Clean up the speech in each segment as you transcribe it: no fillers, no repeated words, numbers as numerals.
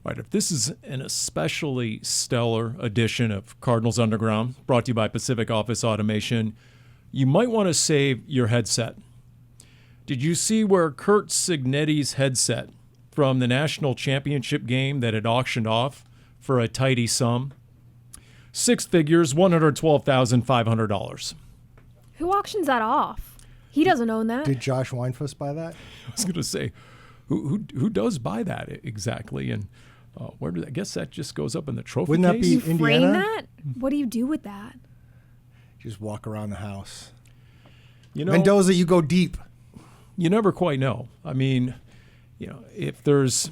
All right, if this is an especially stellar edition of Cardinals Underground, brought to you by Pacific Office Automation, you might want to save your headset. Did you see where Curt Cignetti's headset from the national championship game that had auctioned off for a tidy sum? 6 figures, $112,500. Who auctions that off? He doesn't own that. Did Josh Weinfuss buy that? I was going to say, who does buy that exactly? And where I guess that just goes up in the trophy Wouldn't that case? be You Indiana? frame that? What do you do with that? Just walk around the house. You know, Mendoza, you go deep. you never quite know. I mean, if there's,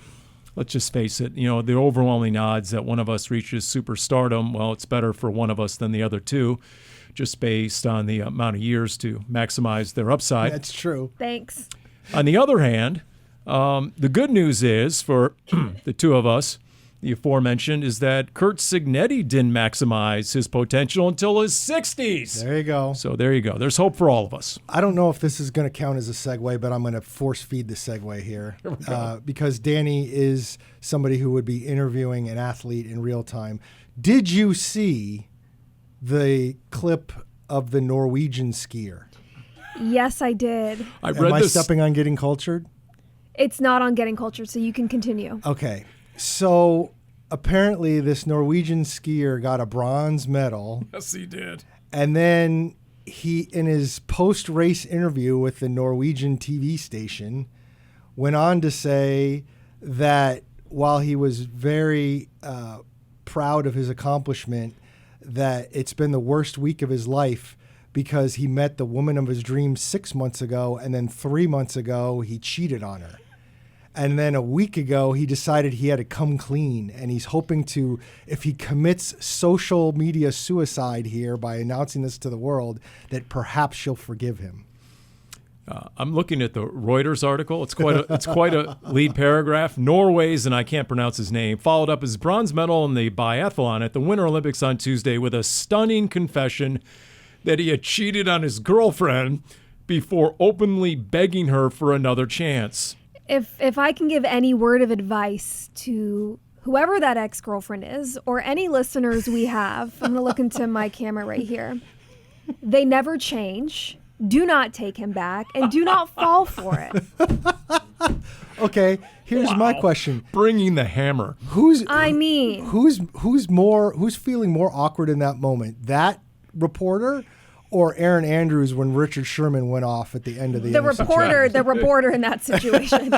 let's just face it, the overwhelming odds that one of us reaches superstardom, well, it's better for one of us than the other two, just based on the amount of years to maximize their upside. That's true. Thanks. On the other hand, the good news is for the two of us, the aforementioned, is that Curt Cignetti didn't maximize his potential until his 60s. There you go. So there you go. There's hope for all of us. I don't know if this is going to count as a segue, but I'm going to force feed the segue here because Dani is somebody who would be interviewing an athlete in real time. Did you see the clip of the Norwegian skier? Yes, I did. Am I stepping on Getting Cultured? It's not on Getting Cultured, so you can continue. Okay. So apparently this Norwegian skier got a bronze medal. Yes, he did. And then he, in his post-race interview with the Norwegian TV station, went on to say that while he was very proud of his accomplishment, that it's been the worst week of his life because he met the woman of his dreams 6 months ago, and then 3 months ago he cheated on her. And then a week ago, he decided he had to come clean, and he's hoping to, if he commits social media suicide here by announcing this to the world, that perhaps she'll forgive him. I'm looking at the Reuters article. It's quite a lead paragraph. Norway's, and I can't pronounce his name, followed up his bronze medal in the biathlon at the Winter Olympics on Tuesday with a stunning confession that he had cheated on his girlfriend before openly begging her for another chance. If I can give any word of advice to whoever that ex-girlfriend is or any listeners we have, I'm going to look into my camera right here. They never change. Do not take him back and do not fall for it. Okay, here's my question. Bringing the hammer. Who's feeling more awkward in that moment? That reporter or Aaron Andrews when Richard Sherman went off at the end of the reporter in that situation.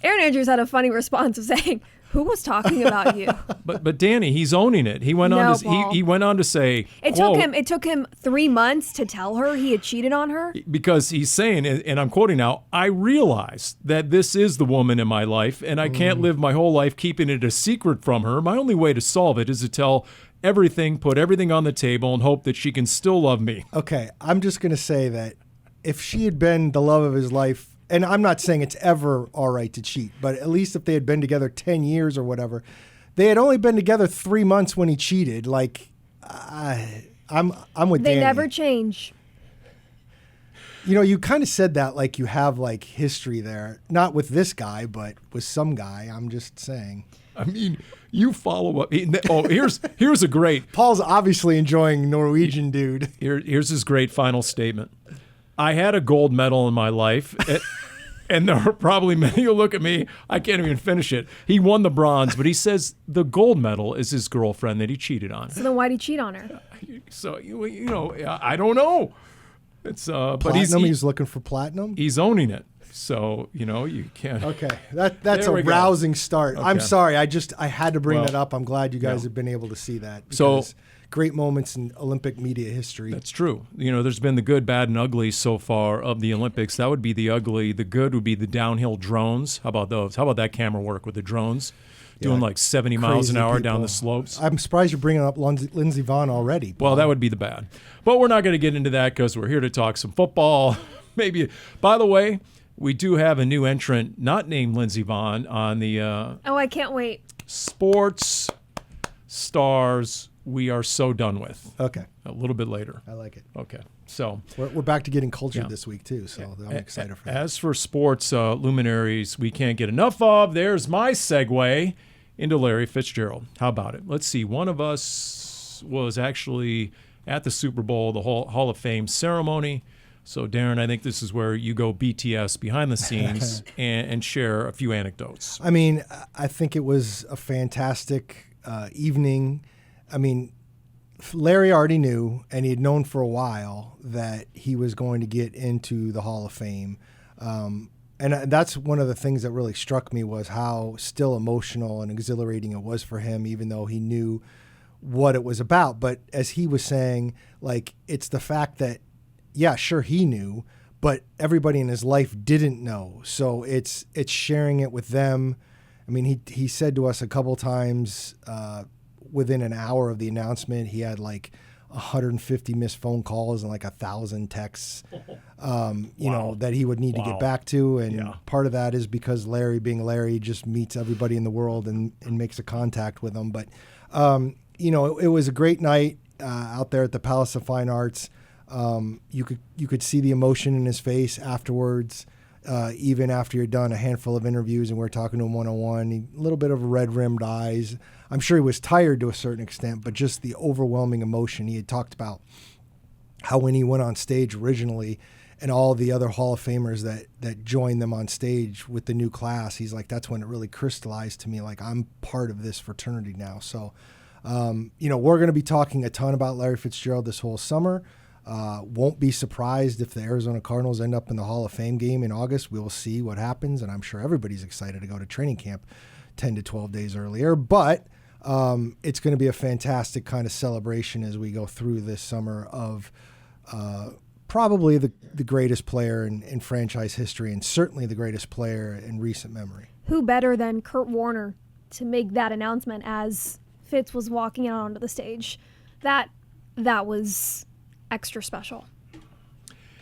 Aaron Andrews had a funny response of saying, "Who was talking about you?" But Dani, he's owning it. He went on to say it took him 3 months to tell her he had cheated on her, because he's saying, and I'm quoting now, "I realize that this is the woman in my life, and I can't live my whole life keeping it a secret from her. My only way to solve it is to tell everything, put everything on the table, and hope that she can still love me." Okay, I'm just going to say that if she had been the love of his life, and I'm not saying it's ever all right to cheat, but at least if they had been together 10 years or whatever, they had only been together 3 months when he cheated. Like, I'm with Dani. They never change. You kind of said that like you have like history there, not with this guy, but with some guy. I'm just saying. I mean, you follow up. Here's a great. Paul's obviously enjoying Norwegian dude. Here's his great final statement. "I had a gold medal in my life, and there are probably many who look at me. I can't even finish it. He won the bronze, but he says the gold medal is his girlfriend that he cheated on." So then why'd he cheat on her? So I don't know. It's platinum. He's looking for platinum. He's owning it. So, you can't. Okay, that's a rousing start. Okay. I'm sorry. I had to bring that up. I'm glad you guys have been able to see that. So great moments in Olympic media history. That's true. There's been the good, bad, and ugly so far of the Olympics. That would be the ugly. The good would be the downhill drones. How about those? How about that camera work with the drones? Doing like 70 miles an hour down the slopes. I'm surprised you're bringing up Lindsey Vonn already, Paul. Well, that would be the bad. But we're not going to get into that because we're here to talk some football. Maybe. By the way, we do have a new entrant, not named Lindsey Vonn, on the I can't wait. Sports Stars we are so done with. Okay. A little bit later. I like it. Okay. So we're back to Getting Cultured this week too, so I'm excited for that. As for sports luminaries we can't get enough of, there's my segue into Larry Fitzgerald. How about it? Let's see. One of us was actually at the Super Bowl, the Hall of Fame ceremony. So, Darren, I think this is where you go BTS behind the scenes and share a few anecdotes. I mean, I think it was a fantastic evening. I mean, Larry already knew, and he had known for a while, that he was going to get into the Hall of Fame. And that's one of the things that really struck me, was how still emotional and exhilarating it was for him, even though he knew what it was about. But as he was saying, like, it's the fact that, yeah, sure, he knew, but everybody in his life didn't know. So it's sharing it with them. I mean, he said to us a couple times within an hour of the announcement, he had like 150 missed phone calls and like 1,000 texts, you know, that he would need to get back to. And part of that is because Larry, being Larry, just meets everybody in the world and makes a contact with them. But, you know, it was a great night out there at the Palace of Fine Arts. You could see the emotion in his face afterwards, even after you're done a handful of interviews and we're talking to him one-on-one. A little bit of red-rimmed eyes. I'm sure he was tired to a certain extent, but just the overwhelming emotion. He had talked about how when he went on stage originally and all the other Hall of Famers that joined them on stage with the new class, he's like, that's when it really crystallized to me, like, I'm part of this fraternity now. So, you know, we're going to be talking a ton about Larry Fitzgerald this whole summer. Won't be surprised if the Arizona Cardinals end up in the Hall of Fame game in August. We'll see what happens, and I'm sure everybody's excited to go to training camp 10 to 12 days earlier. But it's going to be a fantastic kind of celebration as we go through this summer of probably the greatest player in franchise history, and certainly the greatest player in recent memory. Who better than Kurt Warner to make that announcement as Fitz was walking out onto the stage? That was extra special.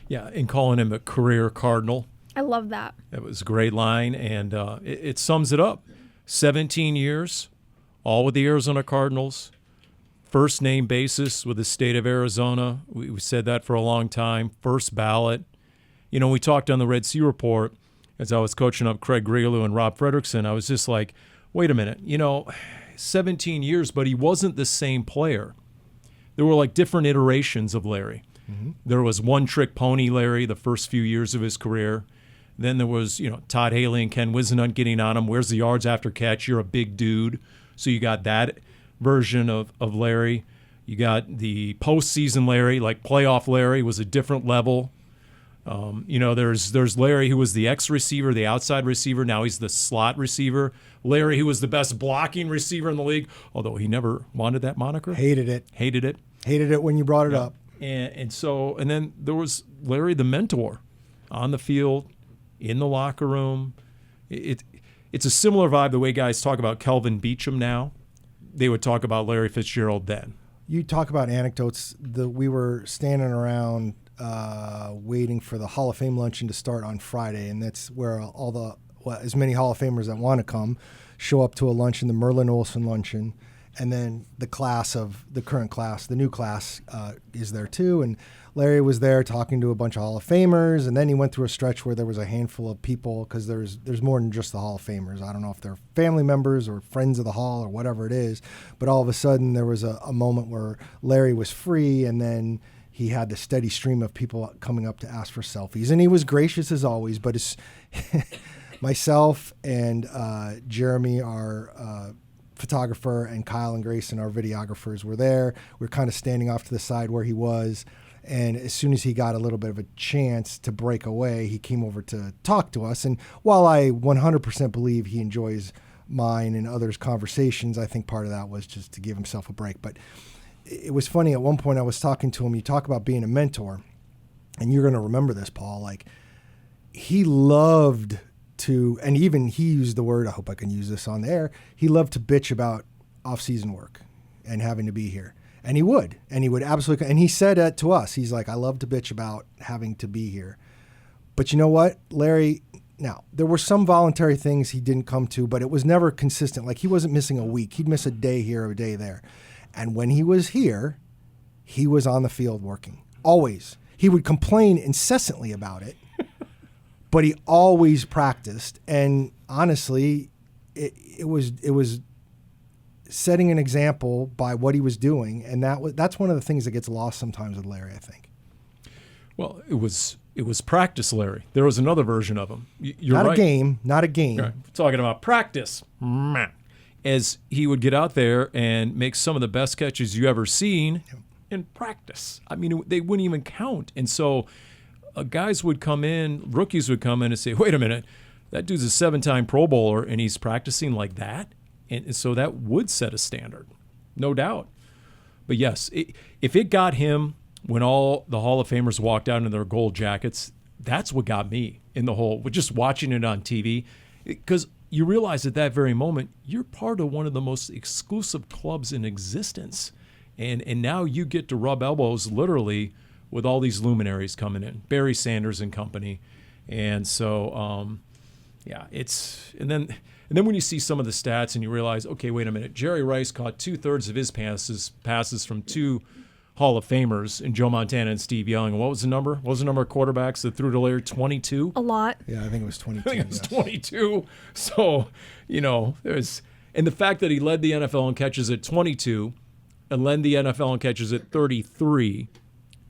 Yeah, and calling him a career Cardinal. I love that. That was a great line, and it sums it up. 17 years, all with the Arizona Cardinals. First name basis with the state of Arizona. We said that for a long time. First ballot. You know, we talked on the Red Sea Report as I was coaching up Craig Grialou and Rob Fredrickson. I was just like, wait a minute. You know, 17 years, but he wasn't the same player. There were like different iterations of Larry. Mm-hmm. There was one-trick pony Larry the first few years of his career. Then there was, you know, Todd Haley and Ken Whisenhunt getting on him. Where's the yards after catch? You're a big dude. So you got that version of Larry. You got the postseason Larry, like playoff Larry was a different level. You know, there's Larry who was the X receiver, the outside receiver. Now he's the slot receiver. Larry who was the best blocking receiver in the league, although he never wanted that moniker. Hated it When you brought it up. And then there was Larry the mentor on the field, in the locker room. It's a similar vibe the way guys talk about Kelvin Beachum now. They would talk about Larry Fitzgerald then. You talk about anecdotes. We were standing around waiting for the Hall of Fame luncheon to start on Friday, and that's where as many Hall of Famers that want to come show up to a luncheon, the Merlin Olsen luncheon. And then the current class, the new class is there too. And Larry was there talking to a bunch of Hall of Famers. And then he went through a stretch where there was a handful of people, because there's more than just the Hall of Famers. I don't know if they're family members or friends of the Hall or whatever it is. But all of a sudden there was a moment where Larry was free, and then he had the steady stream of people coming up to ask for selfies. And he was gracious as always, but myself and Jeremy, our photographer, and Kyle and Grayson, our videographers, were there. We were kind of standing off to the side where he was. And as soon as he got a little bit of a chance to break away, he came over to talk to us. And while I 100% believe he enjoys mine and others' conversations, I think part of that was just to give himself a break. But it was funny. At one point I was talking to him. You talk about being a mentor, and you're going to remember this, Paul. Like, he loved to, and even he used the word, I hope I can use this on the air, he loved to bitch about off-season work and having to be here. And he would absolutely, and he said that to us. He's like, I love to bitch about having to be here. But you know what, Larry, now, there were some voluntary things he didn't come to, but it was never consistent. Like, he wasn't missing a week. He'd miss a day here, a day there. And when he was here, he was on the field working, always. He would complain incessantly about it, but he always practiced. And honestly, it was setting an example by what he was doing, and that's one of the things that gets lost sometimes with Larry, I think. Well, it was practice, Larry. There was another version of him. You're not right. Not a game. Right. We're talking about practice. As he would get out there and make some of the best catches you ever seen in practice. I mean, they wouldn't even count. And so rookies would come in and say, wait a minute, that dude's a 7-time Pro Bowler and he's practicing like that? And so that would set a standard, no doubt. But yes, if it got him when all the Hall of Famers walked out in their gold jackets, that's what got me in the whole, just watching it on TV. Because you realize at that very moment, you're part of one of the most exclusive clubs in existence. And now you get to rub elbows literally with all these luminaries coming in, Barry Sanders and company. And so, and then when you see some of the stats and you realize, okay, wait a minute, Jerry Rice caught 2/3 of his passes from 2 Hall of Famers in Joe Montana and Steve Young. And what was the number? What was the number of quarterbacks that threw to Larry? 22? A lot. Yeah, I think it was 22. I think it was 22. So, and the fact that he led the NFL in catches at 22 and led the NFL in catches at 33,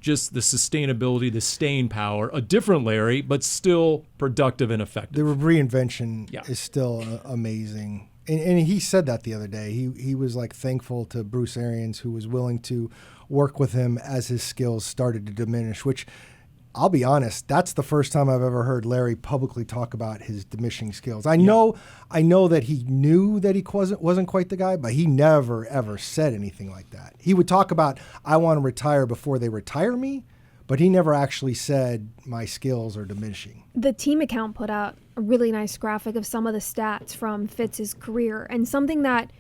just the sustainability, the staying power, a different Larry, but still productive and effective. The reinvention is still amazing. And he said that the other day. He was like thankful to Bruce Arians, who was willing to work with him as his skills started to diminish, which I'll be honest, that's the first time I've ever heard Larry publicly talk about his diminishing skills. I know that he knew that he wasn't quite the guy, but he never, ever said anything like that. He would talk about, I want to retire before they retire me, but he never actually said my skills are diminishing. The team account put out a really nice graphic of some of the stats from Fitz's career, and something that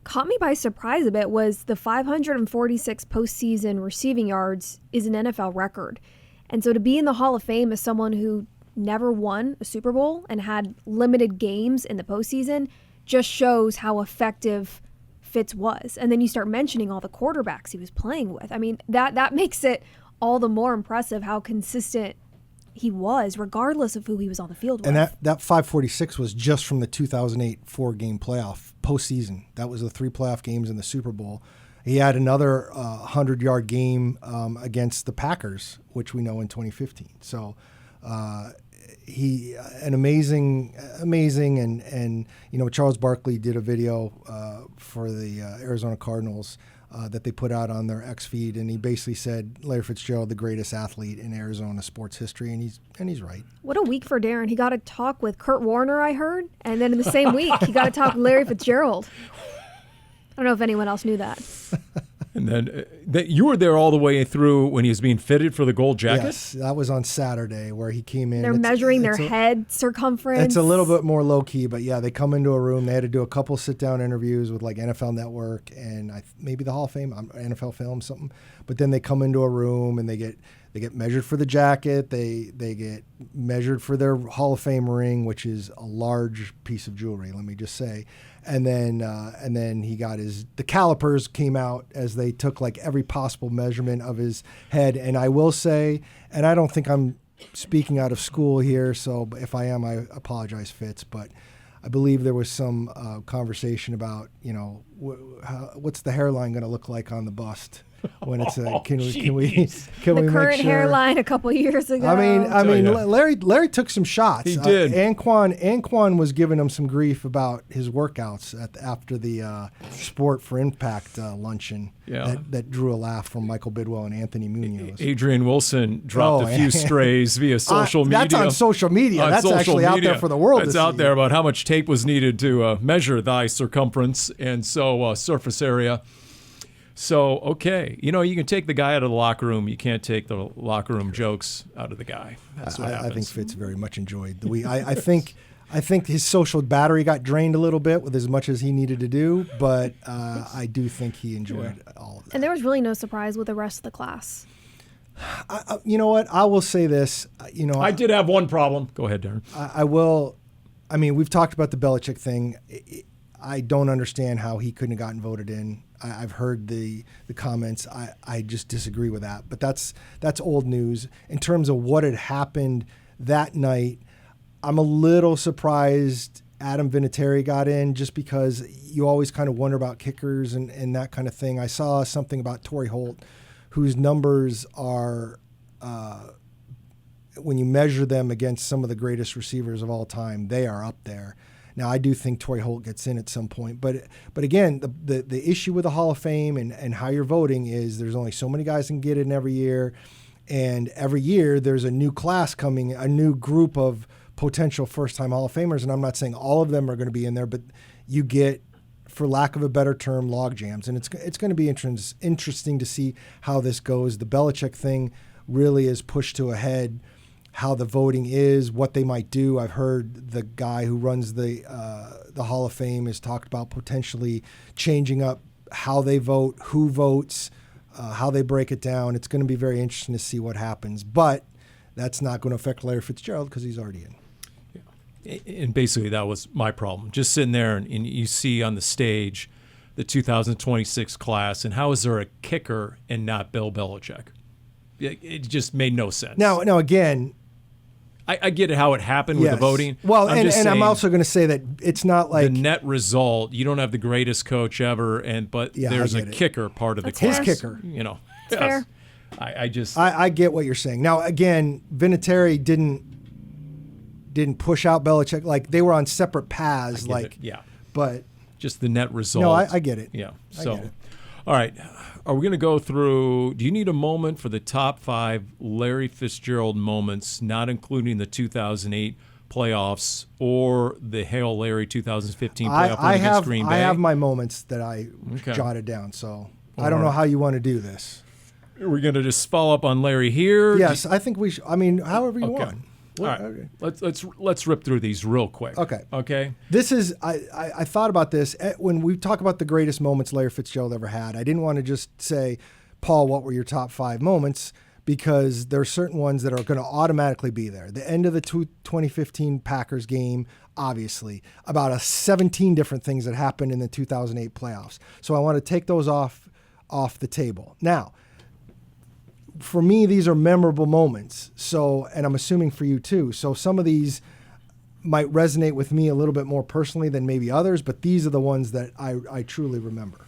caught me by surprise a bit was the 546 postseason receiving yards is an NFL record. And so to be in the Hall of Fame as someone who never won a Super Bowl and had limited games in the postseason just shows how effective Fitz was. And then you start mentioning all the quarterbacks he was playing with. I mean, that makes it all the more impressive how consistent he was, regardless of who he was on the field with. And that 546 was just from the 2008 4-game playoff postseason. That was the 3 playoff games in the Super Bowl. He had another 100-yard game against the Packers, which we know in 2015. So he an amazing, and Charles Barkley did a video for the Arizona Cardinals that they put out on their X feed, and he basically said Larry Fitzgerald, the greatest athlete in Arizona sports history, and he's right. What a week for Darren. He got to talk with Kurt Warner, I heard, and then in the same week he got to talk with Larry Fitzgerald. I don't know if anyone else knew that. And then you were there all the way through when he was being fitted for the gold jacket? Yes, that was on Saturday where he came in. They're measuring their head circumference. It's a little bit more low-key, but yeah, they come into a room. They had to do a couple sit-down interviews with like NFL Network and maybe the Hall of Fame, NFL Film, something. But then they come into a room and they get measured for the jacket. They get measured for their Hall of Fame ring, which is a large piece of jewelry, let me just say. And then he got the calipers came out as they took like every possible measurement of his head. And I will say, and I don't think I'm speaking out of school here, so if I am, I apologize, Fitz, but I believe there was some conversation about, what's the hairline going to look like on the bust when it's can we the current hairline a couple years ago. I mean, Larry took some shots. He did. Anquan was giving him some grief about his workouts after the Sport for Impact luncheon. Yeah. That drew a laugh from Michael Bidwell and Anthony Munoz. Adrian Wilson dropped a few strays via social media. That's on social media. That's actually out there for the world to see. It's out there about how much tape was needed to measure thy circumference and so surface area. So, okay. You can take the guy out of the locker room. You can't take the locker room jokes out of the guy. That's what happens. I think Fitz very much enjoyed the week. I think his social battery got drained a little bit with as much as he needed to do, but I do think he enjoyed all of that. And there was really no surprise with the rest of the class. You know what? I will say this. I did have one problem. Go ahead, Darren. I will. I mean, we've talked about the Belichick thing. I don't understand how he couldn't have gotten voted in. I've heard the comments. I just disagree with that. But that's old news. In terms of what had happened that night, I'm a little surprised Adam Vinatieri got in, just because you always kind of wonder about kickers and that kind of thing. I saw something about Torrey Holt, whose numbers are, when you measure them against some of the greatest receivers of all time, they are up there. Now, I do think Torrey Holt gets in at some point. But again, the issue with the Hall of Fame and how you're voting is there's only so many guys can get in every year. And every year there's a new class coming, a new group of potential first-time Hall of Famers. And I'm not saying all of them are going to be in there, but you get, for lack of a better term, log jams. And it's going to be interesting to see how this goes. The Belichick thing really is pushed to a head. How the voting is, what they might do. I've heard the guy who runs the Hall of Fame has talked about potentially changing up how they vote, who votes, how they break it down. It's going to be very interesting to see what happens. But that's not going to affect Larry Fitzgerald because he's already in. Yeah. And basically that was my problem. Just sitting there and you see on the stage the 2026 class, and how is there a kicker and not Bill Belichick? It just made no sense. Now again, I get it how it happened with the voting. Well, I'm also going to say that it's not like the net result. You don't have the greatest coach ever, but there's a kicker part of the class. His kicker. You know, it's fair. I get what you're saying. Now again, Vinatieri didn't push out Belichick. Like, they were on separate paths. But just the net result. No, I get it. Yeah. I get it. All right. Are we going to go through, do you need a moment for the top 5 Larry Fitzgerald moments, not including the 2008 playoffs or the Hail Larry 2015 playoff win against Green Bay? I have my moments that I jotted down, so I don't know how you want to do this. Are we going to just follow up on Larry here? Yes, I think we should. I mean, however you want. All right. Okay. Let's rip through these real quick. Okay. This is I thought about this when we talk about the greatest moments Larry Fitzgerald ever had. I didn't want to just say, Paul, what were your top 5 moments? Because there are certain ones that are going to automatically be there. The end of the 2015 Packers game, obviously, about 17 different things that happened in the 2008 playoffs. So I want to take those off the table. Now, for me, these are memorable moments. So, and I'm assuming for you too. So some of these might resonate with me a little bit more personally than maybe others, but these are the ones that I truly remember.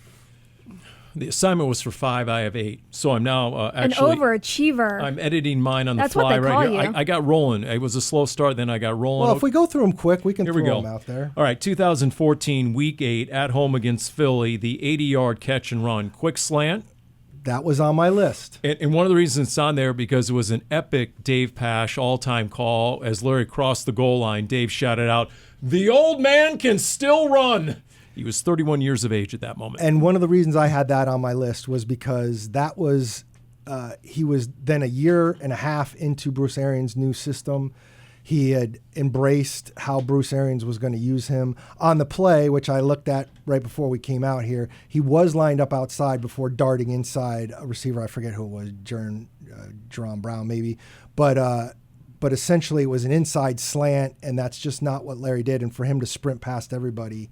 The assignment was for 5. I have 8. So I'm now actually an overachiever. I'm editing mine on That's the fly what they right call here. you. I got rolling. It was a slow start, then I got rolling. Well, if we go through them quick, we can Here throw we go. them out there. All right, 2014 Week 8 at home against Philly, the 80-yard catch and run, quick slant. That was on my list. And one of the reasons it's on there because it was an epic Dave Pasch all-time call. As Larry crossed the goal line, Dave shouted out, "The old man can still run." He was 31 years of age at that moment. And one of the reasons I had that on my list was because that was he was then a year and a half into Bruce Arians' new system. He had embraced how Bruce Arians was going to use him. On the play, which I looked at right before we came out here, he was lined up outside before darting inside a receiver. I forget who it was, Jerome Brown maybe. But essentially it was an inside slant, and that's just not what Larry did. And for him to sprint past everybody,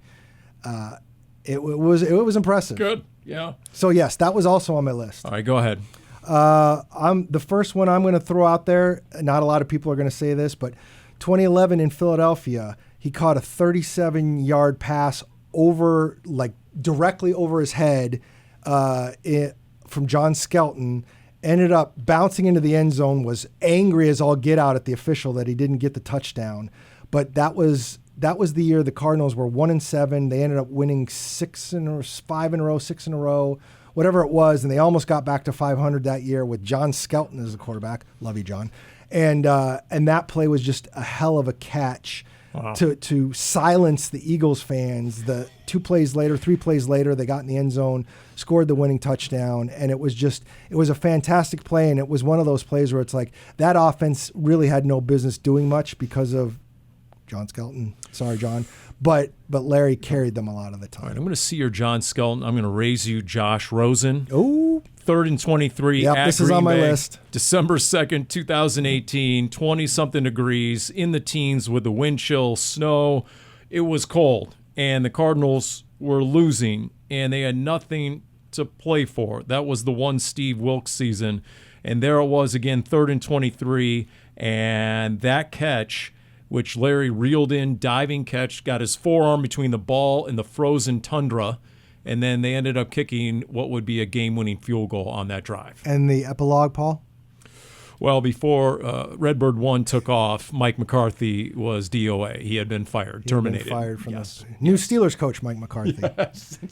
it was impressive. Good, yeah. So, yes, that was also on my list. All right, go ahead. The first one I'm going to throw out there, not a lot of people are going to say this, but 2011 in Philadelphia, he caught a 37-yard pass directly over his head from John Skelton, ended up bouncing into the end zone, was angry as all get out at the official that he didn't get the touchdown. But that was the year the Cardinals were 1-7. They ended up winning 6 in a row. Whatever it was, and they almost got back to 500 that year with John Skelton as the quarterback. Love you, John. And that play was just a hell of a catch to silence the Eagles fans. The 3 plays later, they got in the end zone, scored the winning touchdown, and it was a fantastic play, and it was one of those plays where it's like that offense really had no business doing much because of John Skelton. Sorry, John. But Larry carried them a lot of the time. All right, I'm going to see your John Skelton. I'm going to raise you Josh Rosen. Oh. 3rd and 23 at this Green is on my Bay, list. December 2nd, 2018, 20-something degrees, in the teens with the wind chill, snow. It was cold, and the Cardinals were losing, and they had nothing to play for. That was the one Steve Wilkes season, and there it was again, 3rd and 23, and that catch which Larry reeled in, diving catch, got his forearm between the ball and the frozen tundra, and then they ended up kicking what would be a game-winning field goal on that drive. And the epilogue, Paul? Well, before Redbird 1 took off, Mike McCarthy was DOA. He had been fired, terminated. Fired from the new Steelers coach, Mike McCarthy.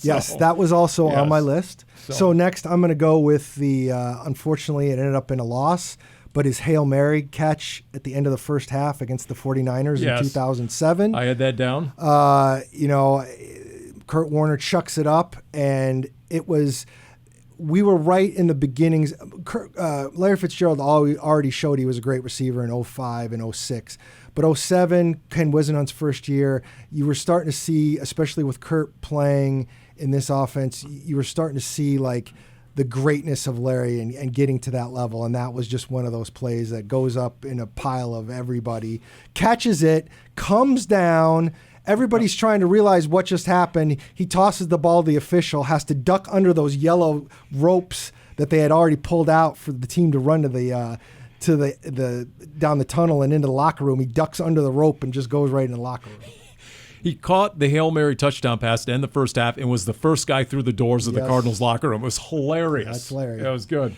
Yes, that was also on my list. So next, I'm going to go with the, unfortunately, it ended up in a loss, but his Hail Mary catch at the end of the first half against the 49ers in 2007. I had that down. Kurt Warner chucks it up, and it was... We were right in the beginnings. Larry Fitzgerald already showed he was a great receiver in 05 and 06. But 07, Ken Wisenhunt's first year, you were starting to see, especially with Kurt playing in this offense, you were starting to see like the greatness of Larry and getting to that level. And that was just one of those plays that goes up in a pile of everybody, catches it, comes down. Everybody's trying to realize what just happened. He tosses the ball to the official, has to duck under those yellow ropes that they had already pulled out for the team to run to the down the tunnel and into the locker room. He ducks under the rope and just goes right in the locker room. He caught the Hail Mary touchdown pass to end the first half and was the first guy through the doors of the Cardinals locker room. It was hilarious. That's hilarious. That was good.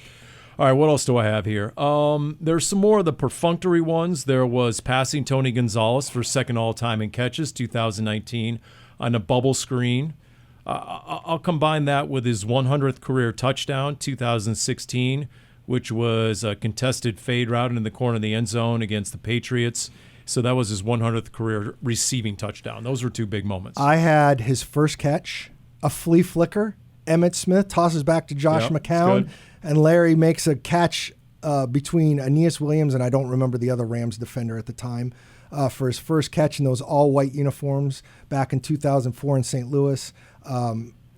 All right, what else do I have here? There's some more of the perfunctory ones. There was passing Tony Gonzalez for second all-time in catches, 2019, on a bubble screen. I'll combine that with his 100th career touchdown, 2016, which was a contested fade route in the corner of the end zone against the Patriots. So that was his 100th career receiving touchdown. Those were two big moments. I had his first catch, a flea flicker. Emmitt Smith tosses back to Josh McCown, and Larry makes a catch between Aeneas Williams and I don't remember the other Rams defender at the time for his first catch in those all-white uniforms back in 2004 in St. Louis.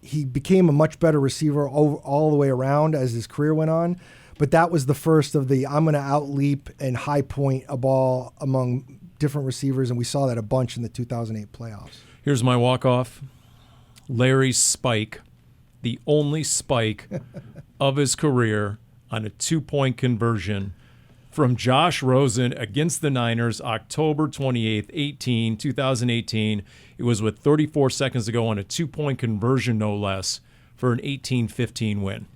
He became a much better receiver all the way around as his career went on, but that was the first of the I'm going to out-leap and high point a ball among different receivers, and we saw that a bunch in the 2008 playoffs. Here's my walk-off. Larry's spike. The only spike of his career on a two-point conversion from Josh Rosen against the Niners, October 28th, 2018. It was with 34 seconds to go on a two-point conversion, no less, for an 18-15 win.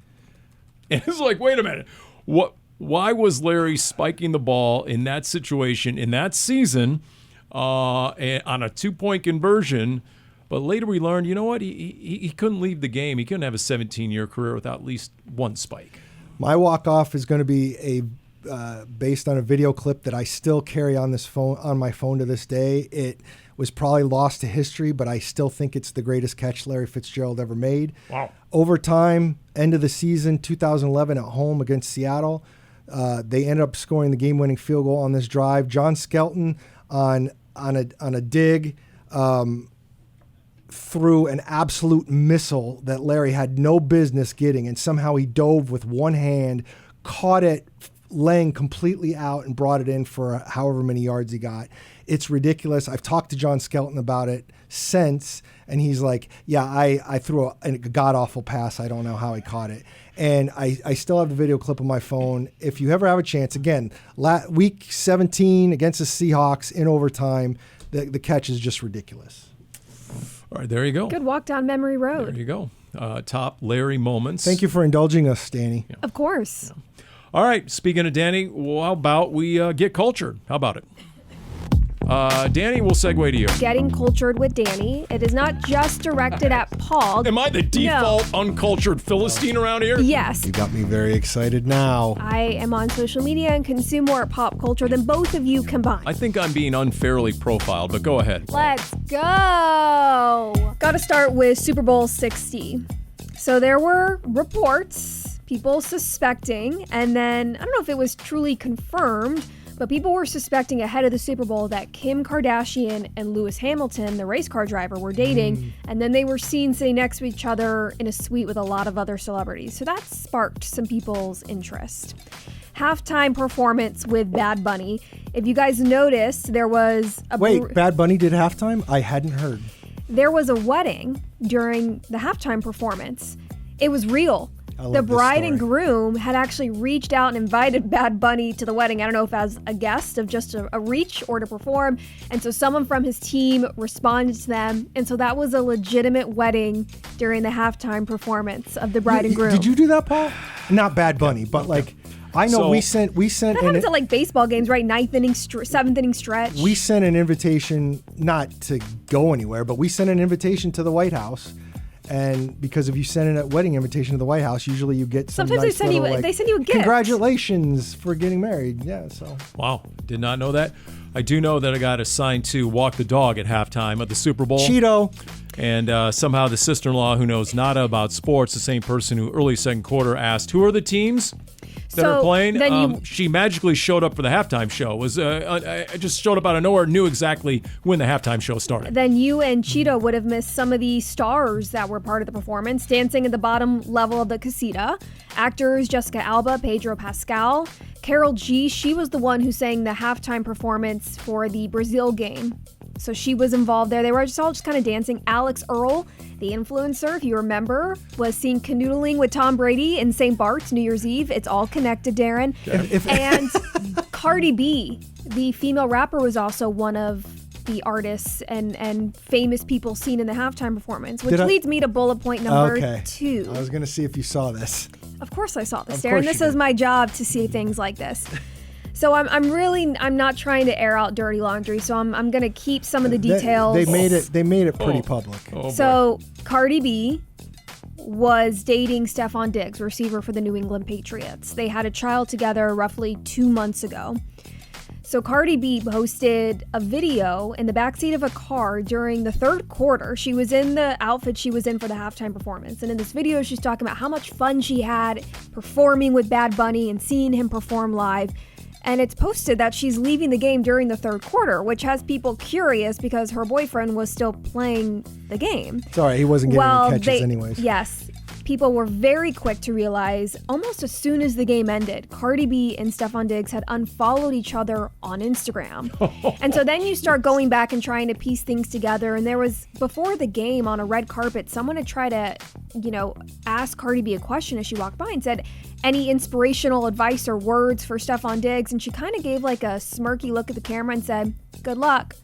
And it's like, wait a minute. Why was Larry spiking the ball in that situation, in that season, on a two-point conversion? But later we learned, you know what? He couldn't leave the game. He couldn't have a 17-year career without at least one spike. My walk-off is going to be based on a video clip that I still carry on my phone to this day. It was probably lost to history, but I still think it's the greatest catch Larry Fitzgerald ever made. Wow. Overtime, end of the season, 2011 at home against Seattle. They ended up scoring the game-winning field goal on this drive. John Skelton on a dig. Threw an absolute missile that Larry had no business getting, and somehow he dove with one hand, caught it laying completely out, and brought it in for however many yards he got. It's ridiculous. I've talked to John Skelton about it since, and he's like, yeah, I threw a god-awful pass. I don't know how he caught it. And I still have the video clip on my phone. If you ever have a chance, again, week 17 against the Seahawks in overtime, the catch is just ridiculous. All right, there you go. Good walk down memory road. There you go. Top Larry moments. Thank you for indulging us, Dani. Yeah. Of course. Yeah. All right, speaking of Dani, well, how about we get cultured? How about it? Dani, we'll segue to you. Getting cultured with Dani. It is not just directed at Paul. Am I the default uncultured Philistine around here? Yes. You got me very excited now. I am on social media and consume more pop culture than both of you combined. I think I'm being unfairly profiled, but go ahead. Let's go. Got to start with Super Bowl 60. So there were reports, people suspecting, and then I don't know if it was truly confirmed, but people were suspecting ahead of the Super Bowl that Kim Kardashian and Lewis Hamilton, the race car driver, were dating, and then they were seen sitting next to each other in a suite with a lot of other celebrities. So that sparked some people's interest. Halftime performance with Bad Bunny. If you guys noticed, there was a... Wait, Bad Bunny did halftime? I hadn't heard. There was a wedding during the halftime performance. It was real. the bride and groom had actually reached out and invited Bad Bunny to the wedding. I don't know if as a guest of just a reach or to perform. And so someone from his team responded to them. And so that was a legitimate wedding during the halftime performance of the bride and groom. Did you do that, Paul? Not Bad Bunny, but like, I know we sent. That happens at like baseball games, right? 9th inning, 7th inning stretch. We sent an invitation, not to go anywhere, but we sent an invitation to the White House. And because if you send a wedding invitation to the White House, usually you get some Sometimes nice they send you a gift. Congratulations for getting married. Yeah, so. Wow, did not know that. I do know that I got assigned to walk the dog at halftime of the Super Bowl. Cheeto. And somehow the sister-in-law who knows nada about sports, the same person who early second quarter asked, who are the teams that are playing? She magically showed up for the halftime show. I just showed up out of nowhere, knew exactly when the halftime show started. Then you and Cheeto would have missed some of the stars that were part of the performance, dancing at the bottom level of the casita. Actors Jessica Alba, Pedro Pascal, Carol G. She was the one who sang the halftime performance for the Brazil game. So she was involved there. They were all just kind of dancing. Alex Earl, the influencer, if you remember, was seen canoodling with Tom Brady in St. Bart's New Year's Eve. It's all connected, Darren. And Cardi B, the female rapper, was also one of the artists and famous people seen in the halftime perforance, which leads me to bullet point number 2. I was going to see if you saw this. Of course I saw this, Darren. This is my job to see things like this. So I'm not trying to air out dirty laundry. So I'm going to keep some of the details. They made it pretty public. So Cardi B was dating Stephon Diggs, receiver for the New England Patriots. They had a child together roughly 2 months ago. So Cardi B posted a video in the backseat of a car during the third quarter. She was in the outfit she was in for the halftime performance. And in this video, she's talking about how much fun she had performing with Bad Bunny and seeing him perform live. And it's posted that she's leaving the game during the third quarter, which has people curious because her boyfriend was still playing the game. It's all right. He wasn't getting any catches anyways. Yes. People were very quick to realize almost as soon as the game ended, Cardi B and Stephon Diggs had unfollowed each other on Instagram. And so then you start going back and trying to piece things together. And there was, before the game on a red carpet, someone had tried to, ask Cardi B a question as she walked by and said, any inspirational advice or words for Stephon Diggs? And she kind of gave like a smirky look at the camera and said, good luck,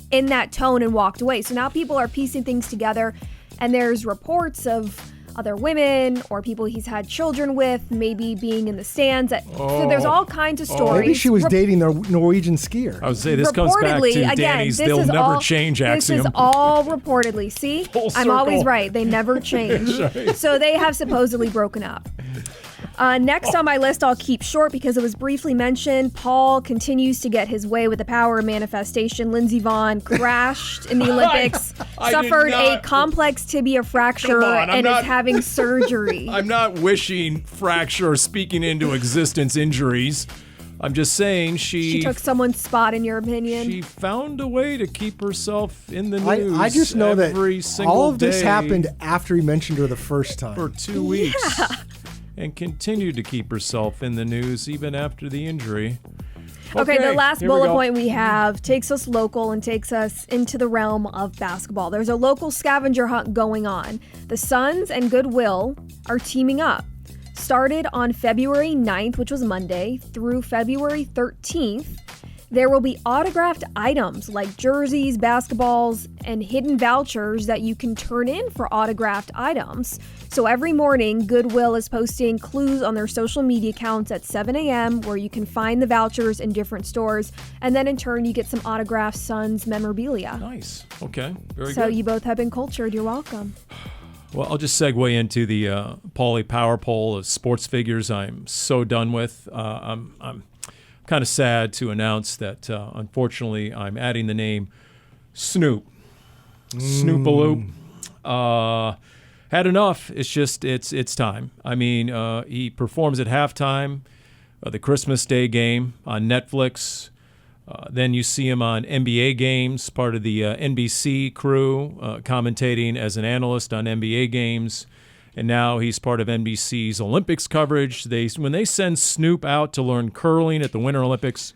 in that tone, and walked away. So now people are piecing things together, and there's reports of other women or people he's had children with maybe being in the stands. So there's all kinds of stories. Maybe she was dating the Norwegian skier. I would say this comes back to Dani's they'll never change axiom. This is all reportedly. See, I'm always right. They never change. Right. So they have supposedly broken up. Next on my list, I'll keep short because it was briefly mentioned. Paul continues to get his way with the power of manifestation. Lindsey Vonn crashed in the Olympics, suffered a complex tibia fracture, and is having surgery. I'm not wishing fracture or speaking into existence injuries. I'm just saying she took someone's spot, in your opinion. She found a way to keep herself in the news. I just know that all of this day happened after he mentioned her the first time. For 2 weeks. Yeah. And continued to keep herself in the news even after the injury. Okay, the last bullet point we have takes us local and takes us into the realm of basketball. There's a local scavenger hunt going on. The Suns and Goodwill are teaming up. Started on February 9th, which was Monday, through February 13th. There will be autographed items like jerseys, basketballs, and hidden vouchers that you can turn in for autographed items. So every morning, Goodwill is posting clues on their social media accounts at 7 a.m. where you can find the vouchers in different stores. And then in turn, you get some autographed Suns memorabilia. Nice. Okay. Very good. So you both have been cultured. You're welcome. Well, I'll just segue into the Pauly Power Poll of sports figures I'm so done with. I'm kind of sad to announce that, unfortunately, I'm adding the name Snoop. Snoopaloop. Had enough. It's time. I mean, he performs at halftime of the Christmas Day game on Netflix. Then you see him on NBA games, part of the NBC crew, commentating as an analyst on NBA games. And now he's part of NBC's Olympics coverage. When they send Snoop out to learn curling at the Winter Olympics,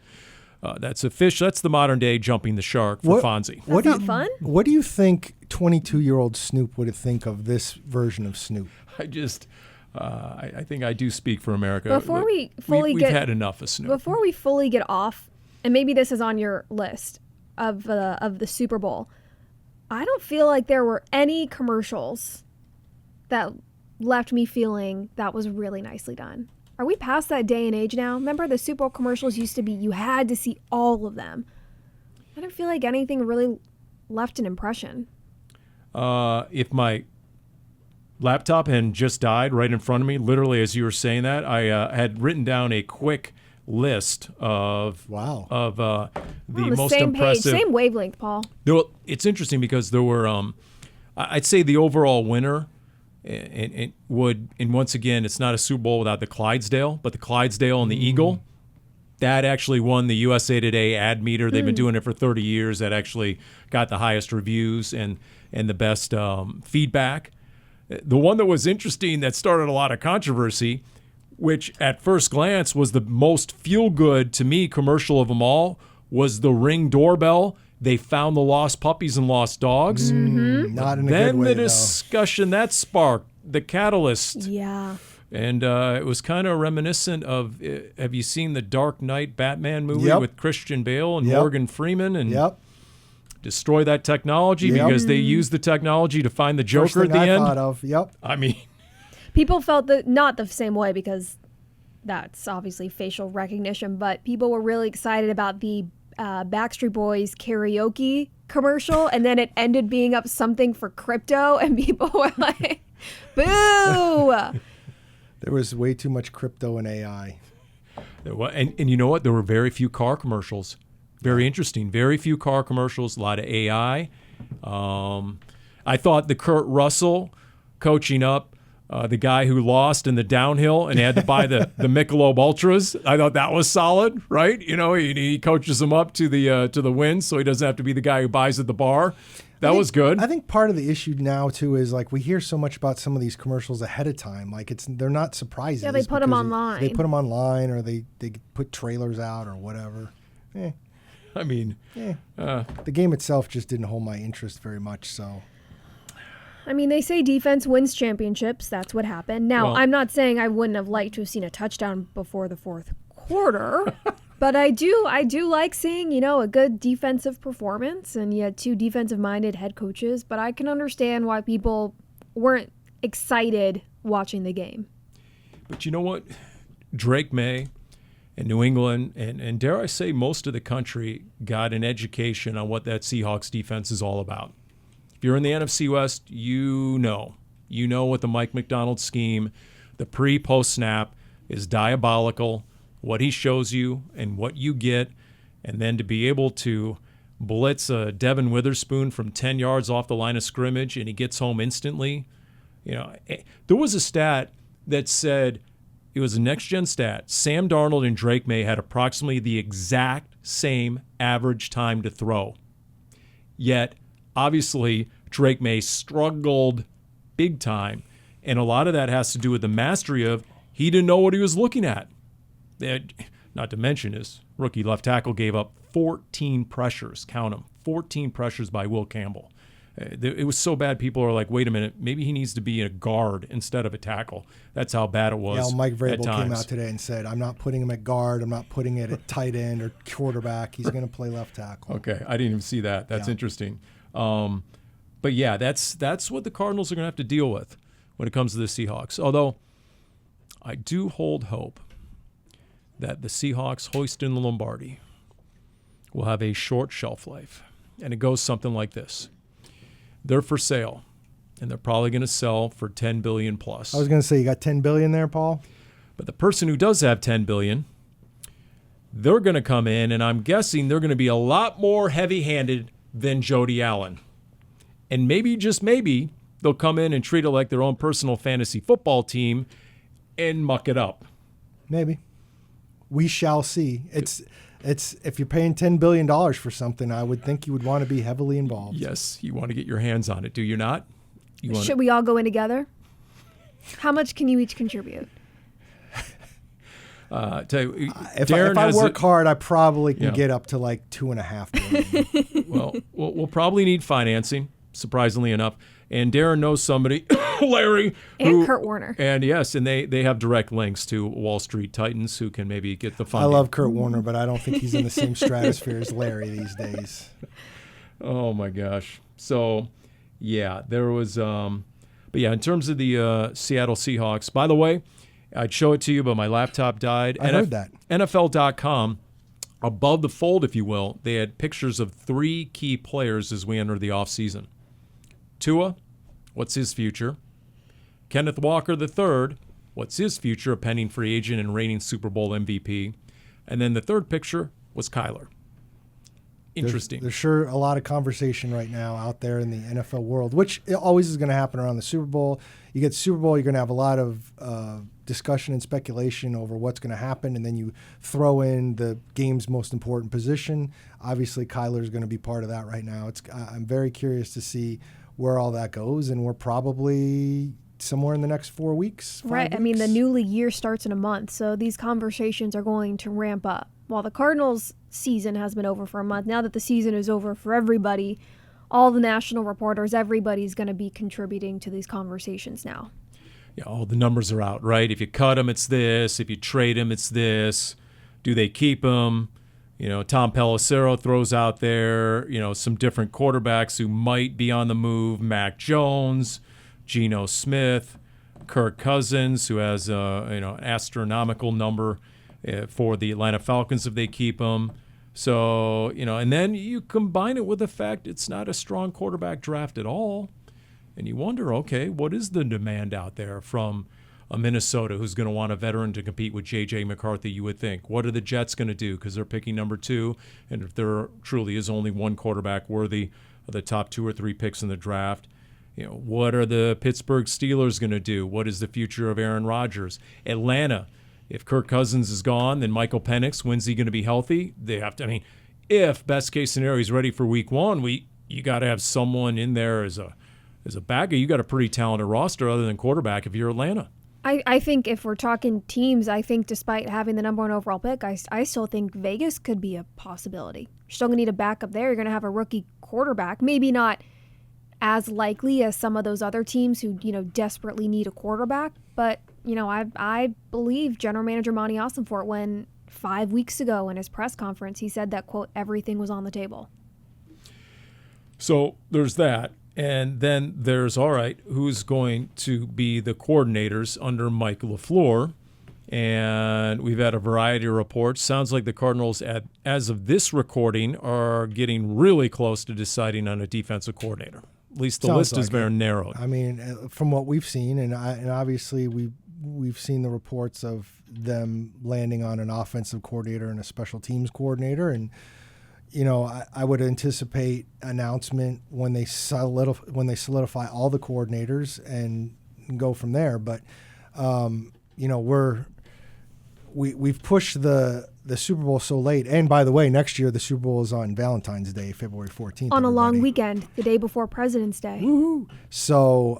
that's official. That's the modern day jumping the shark for Fonzie. That's not fun. What do you think 22-year-old Snoop would think of this version of Snoop? I think I do speak for America. Before we've had enough of Snoop. Before we fully get off, and maybe this is on your list of the Super Bowl, I don't feel like there were any commercials that left me feeling that was really nicely done. Are we past that day and age now? Remember the Super Bowl commercials used to be, you had to see all of them. I don't feel like anything really left an impression. If my laptop had just died right in front of me, literally as you were saying that, I had written down a quick list of the most same impressive. Same wavelength, Paul. It's interesting because there were, I'd say the overall winner, and once again, it's not a Super Bowl without the Clydesdale, but the Clydesdale and the Eagle, that actually won the USA Today ad meter. They've been doing it for 30 years. That actually got the highest reviews and the best feedback. The one that was interesting that started a lot of controversy, which at first glance was the most feel-good to me commercial of them all, was the Ring doorbell. They found the lost puppies and lost dogs. Mm-hmm. Not in a good way, Then the discussion that sparked, the catalyst. Yeah. And it was kind of reminiscent of, have you seen the Dark Knight Batman movie with Christian Bale and Morgan Freeman? And destroy that technology because they used the technology to find the Joker at the end. Thought of. I mean, people felt not the same way because that's obviously facial recognition, but people were really excited about the Backstreet Boys karaoke commercial, and then it ended being up something for crypto, and people were like, boo! There was way too much crypto and AI. And you know what? There were very few car commercials. Very interesting. Very few car commercials, a lot of AI. I thought the Kurt Russell coaching up the guy who lost in the downhill and had to buy the Michelob Ultras. I thought that was solid, right? You know, he coaches him up to the win so he doesn't have to be the guy who buys at the bar. That was good. I think part of the issue now too is like we hear so much about some of these commercials ahead of time. Like they're not surprises. Yeah, they put them online. They put them online, or they put trailers out or whatever. I mean, the game itself just didn't hold my interest very much. So, I mean, they say defense wins championships. That's what happened. Now, I'm not saying I wouldn't have liked to have seen a touchdown before the fourth quarter, but I do like seeing, a good defensive performance, and you had two defensive-minded head coaches, but I can understand why people weren't excited watching the game. But you know what? Drake May and New England, and dare I say most of the country, got an education on what that Seahawks defense is all about. If you're in the NFC West, you know what the Mike McDonald scheme, the pre-post snap is diabolical, what he shows you and what you get, and then to be able to blitz a Devin Witherspoon from 10 yards off the line of scrimmage and he gets home instantly. There was a stat that said, it was a next-gen stat, Sam Darnold and Drake May had approximately the exact same average time to throw. Yet, obviously, Drake May struggled big time, and a lot of that has to do with the mastery of he didn't know what he was looking at. Not to mention his rookie left tackle gave up 14 pressures, count them, 14 pressures by Will Campbell. It was so bad, people are like, wait a minute, maybe he needs to be a guard instead of a tackle. That's how bad it was. Yeah, Mike Vrabel came out today and said, I'm not putting him at guard, I'm not putting it at tight end or quarterback. He's going to play left tackle. Okay, I didn't even see that. That's interesting. But yeah, that's what the Cardinals are going to have to deal with when it comes to the Seahawks. Although I do hold hope that the Seahawks hoisting the Lombardi will have a short shelf life. And it goes something like this. They're for sale, and they're probably going to sell for $10 billion plus. I was going to say, you got $10 billion there, Paul? But the person who does have $10 billion, they're going to come in, and I'm guessing they're going to be a lot more heavy-handed than Jody Allen. And maybe, just maybe, they'll come in and treat it like their own personal fantasy football team and muck it up. Maybe. We shall see. It's if you're paying $10 billion for something, I would think you would want to be heavily involved. Yes, you want to get your hands on it, do you not? Should we all go in together? How much can you each contribute? If I work hard, I probably can get up to like $2.5 billion. Well, we'll probably need financing, surprisingly enough. And Darren knows somebody, Larry. And Kurt Warner. And yes, and they have direct links to Wall Street Titans who can maybe get the funding. I love Kurt Warner, but I don't think he's in the same stratosphere as Larry these days. Oh, my gosh. So, yeah, there was but yeah, in terms of the Seattle Seahawks, by the way, I'd show it to you, but my laptop died. I heard that. NFL.com, above the fold, if you will, they had pictures of 3 key players as we enter the offseason. Tua, what's his future? Kenneth Walker III, what's his future? A pending free agent and reigning Super Bowl MVP. And then the third picture was Kyler. Interesting. There's sure a lot of conversation right now out there in the NFL world, which always is going to happen around the Super Bowl. You get Super Bowl, you're going to have a lot of discussion and speculation over what's going to happen, and then you throw in the game's most important position. Obviously, Kyler's going to be part of that right now. I'm very curious to see where all that goes, and we're probably somewhere in the next 4 weeks. Right. Weeks. I mean, the new league year starts in a month, so these conversations are going to ramp up. While the Cardinals' season has been over for a month, now that the season is over for everybody, all the national reporters, everybody's going to be contributing to these conversations now. Yeah, all the numbers are out, right? If you cut him, it's this. If you trade him, it's this. Do they keep him? You know, Tom Pelissero throws out there, some different quarterbacks who might be on the move. Mac Jones, Geno Smith, Kirk Cousins, who has an astronomical number for the Atlanta Falcons if they keep him. So, and then you combine it with the fact it's not a strong quarterback draft at all. And you wonder, okay, what is the demand out there from a Minnesota who's going to want a veteran to compete with J.J. McCarthy, you would think? What are the Jets going to do? Because they're picking number 2. And if there truly is only one quarterback worthy of the top 2 or 3 picks in the draft, what are the Pittsburgh Steelers going to do? What is the future of Aaron Rodgers? Atlanta, if Kirk Cousins is gone, then Michael Penix, when's he going to be healthy? They have to, if best case scenario he's ready for week 1, you got to have someone in there as a backer. You got a pretty talented roster other than quarterback if you're Atlanta. I think if we're talking teams, I think despite having the number 1 overall pick, I still think Vegas could be a possibility. You're still going to need a backup there. You're going to have a rookie quarterback. Maybe not as likely as some of those other teams who, desperately need a quarterback. But, I believe General Manager Monty Ossenfort when 5 weeks ago in his press conference, he said that, quote, everything was on the table. So there's that. And then there's, all right, who's going to be the coordinators under Mike LaFleur? And we've had a variety of reports. Sounds like the Cardinals, as of this recording, are getting really close to deciding on a defensive coordinator. At least the list is very narrowed. From what we've seen, and obviously we've seen the reports of them landing on an offensive coordinator and a special teams coordinator, and I would anticipate announcement when they solidify all the coordinators and go from there. But we've pushed the Super Bowl so late. And by the way, next year the Super Bowl is on Valentine's Day, February 14th. On a long weekend, the day before President's Day. Woo-hoo. So,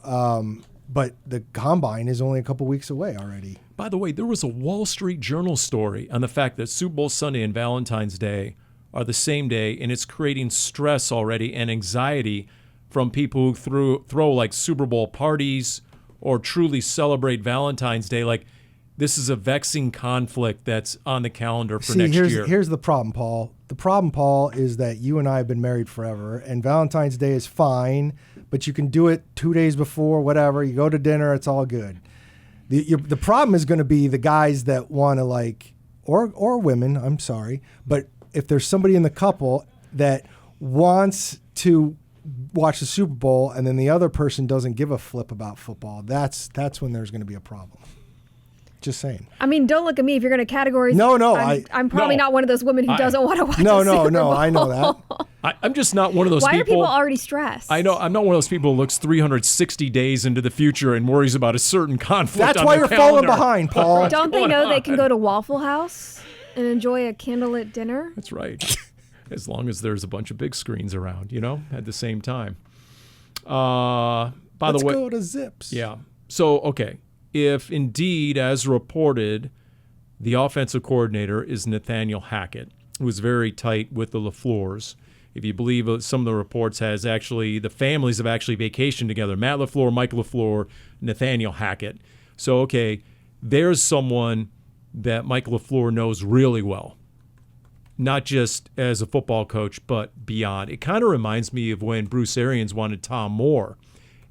but the Combine is only a couple weeks away already. By the way, there was a Wall Street Journal story on the fact that Super Bowl Sunday and Valentine's Day are the same day, and it's creating stress already and anxiety from people who throw like Super Bowl parties or truly celebrate Valentine's Day. Like, this is a vexing conflict that's on the calendar for next year. Here's the problem, Paul. The problem, Paul, is that you and I have been married forever, and Valentine's Day is fine, but you can do it 2 days before, whatever. You go to dinner, it's all good. The problem is going to be the guys that want to or women, I'm sorry, but if there's somebody in the couple that wants to watch the Super Bowl and then the other person doesn't give a flip about football, that's when there's going to be a problem. Just saying. Don't look at me if you're going to categorize. No, I'm probably not one of those women who doesn't want to watch the Super Bowl. I know that. I'm just not one of those people. Why are people already stressed? I know. I'm not one of those people who looks 360 days into the future and worries about a certain conflict. That's why you're falling behind, Paul. Don't they know they can go to Waffle House and enjoy a candlelit dinner? That's right. As long as there's a bunch of big screens around, at the same time. Let's go to Zips. Yeah. So, okay. If indeed, as reported, the offensive coordinator is Nathaniel Hackett, who was very tight with the LaFleurs, if you believe some of the reports, the families have actually vacationed together. Matt LaFleur, Mike LaFleur, Nathaniel Hackett. So, okay, there's someone that Mike LaFleur knows really well, not just as a football coach, but beyond. It kind of reminds me of when Bruce Arians wanted Tom Moore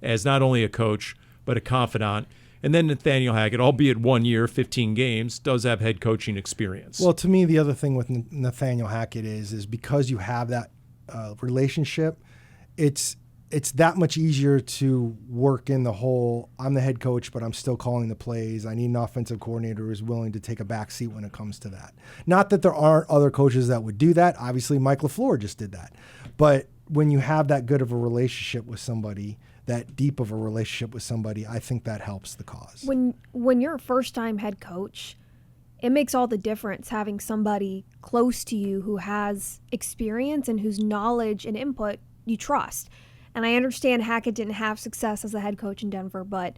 as not only a coach, but a confidant. And then Nathaniel Hackett, albeit 1 year, 15 games, does have head coaching experience. Well, to me, the other thing with Nathaniel Hackett is because you have that relationship, it's that much easier to work in the whole, I'm the head coach, but I'm still calling the plays. I need an offensive coordinator who's willing to take a back seat when it comes to that. Not that there aren't other coaches that would do that. Obviously, Mike LaFleur just did that. But when you have that good of a relationship with somebody, that deep of a relationship with somebody, I think that helps the cause. When you're a first-time head coach, it makes all the difference having somebody close to you who has experience and whose knowledge and input you trust. And I understand Hackett didn't have success as a head coach in Denver, but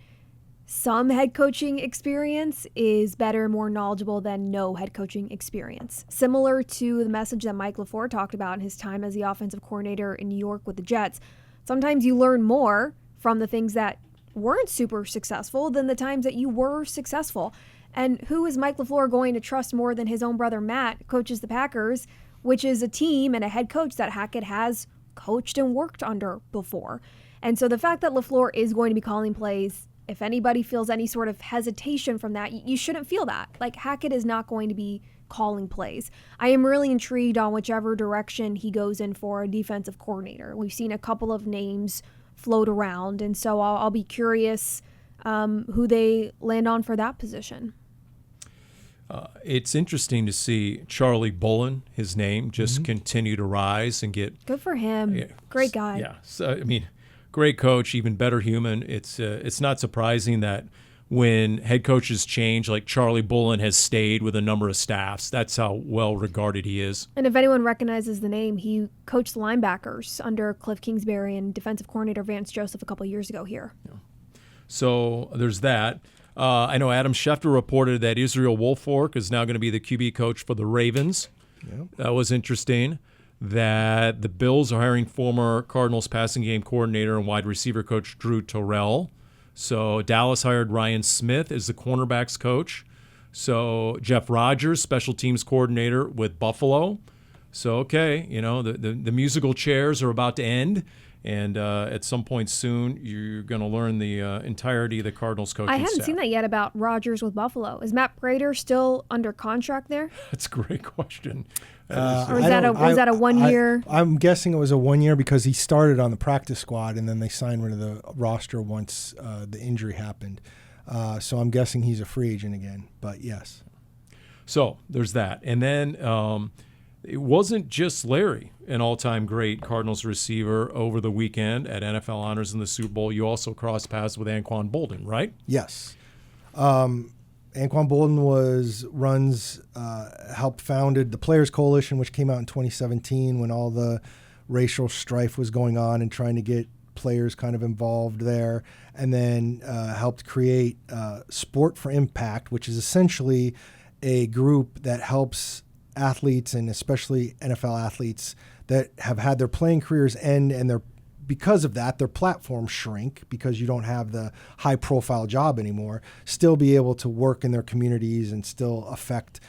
some head coaching experience is better and more knowledgeable than no head coaching experience. Similar to the message that Mike LaFleur talked about in his time as the offensive coordinator in New York with the Jets. Sometimes you learn more from the things that weren't super successful than the times that you were successful. And who is Mike LaFleur going to trust more than his own brother Matt, coaches the Packers, which is a team and a head coach that Hackett has coached and worked under before. And so the fact that LaFleur is going to be calling plays, if anybody feels any sort of hesitation from that, you shouldn't feel that. Like, Hackett is not going to be calling plays. I am really intrigued on whichever direction he goes in for a defensive coordinator. We've seen a couple of names float around, and so I'll be curious who they land on for that position. It's interesting to see Charlie Boldin, his name, just continue to rise and get. Good for him. Great guy. Yeah, so, I mean, great coach, even better human. It's not surprising that when head coaches change, like Charlie Boldin has stayed with a number of staffs. That's how well regarded he is. And if anyone recognizes the name, he coached the linebackers under Cliff Kingsbury and defensive coordinator Vance Joseph a couple of years ago here. Yeah. So there's that. I know Adam Schefter reported that Israel Wolfork is now going to be the QB coach for the Ravens. Yep. That was interesting. That the Bills are hiring former Cardinals passing game coordinator and wide receiver coach Drew Terrell. So Dallas hired Ryan Smith as the cornerbacks coach. So Jeff Rodgers, special teams coordinator with Buffalo. So, okay, the musical chairs are about to end. And at some point soon, you're going to learn the entirety of the Cardinals coaching staff. I haven't seen that yet about Rodgers with Buffalo. Is Matt Prater still under contract there? That's a great question. Or is that a 1 year? I'm guessing it was a 1 year because he started on the practice squad and then they signed rid of the roster once the injury happened. So I'm guessing he's a free agent again, but yes. So there's that. And then it wasn't just Larry, an all-time great Cardinals receiver over the weekend at NFL Honors in the Super Bowl. You also crossed paths with Anquan Boldin, right? Yes. Anquan Boldin helped founded the Players Coalition, which came out in 2017 when all the racial strife was going on and trying to get players kind of involved there, and then helped create Sport for Impact, which is essentially a group that helps athletes and especially NFL athletes that have had their playing careers end and because of that, their platforms shrink because you don't have the high-profile job anymore, still be able to work in their communities and still affect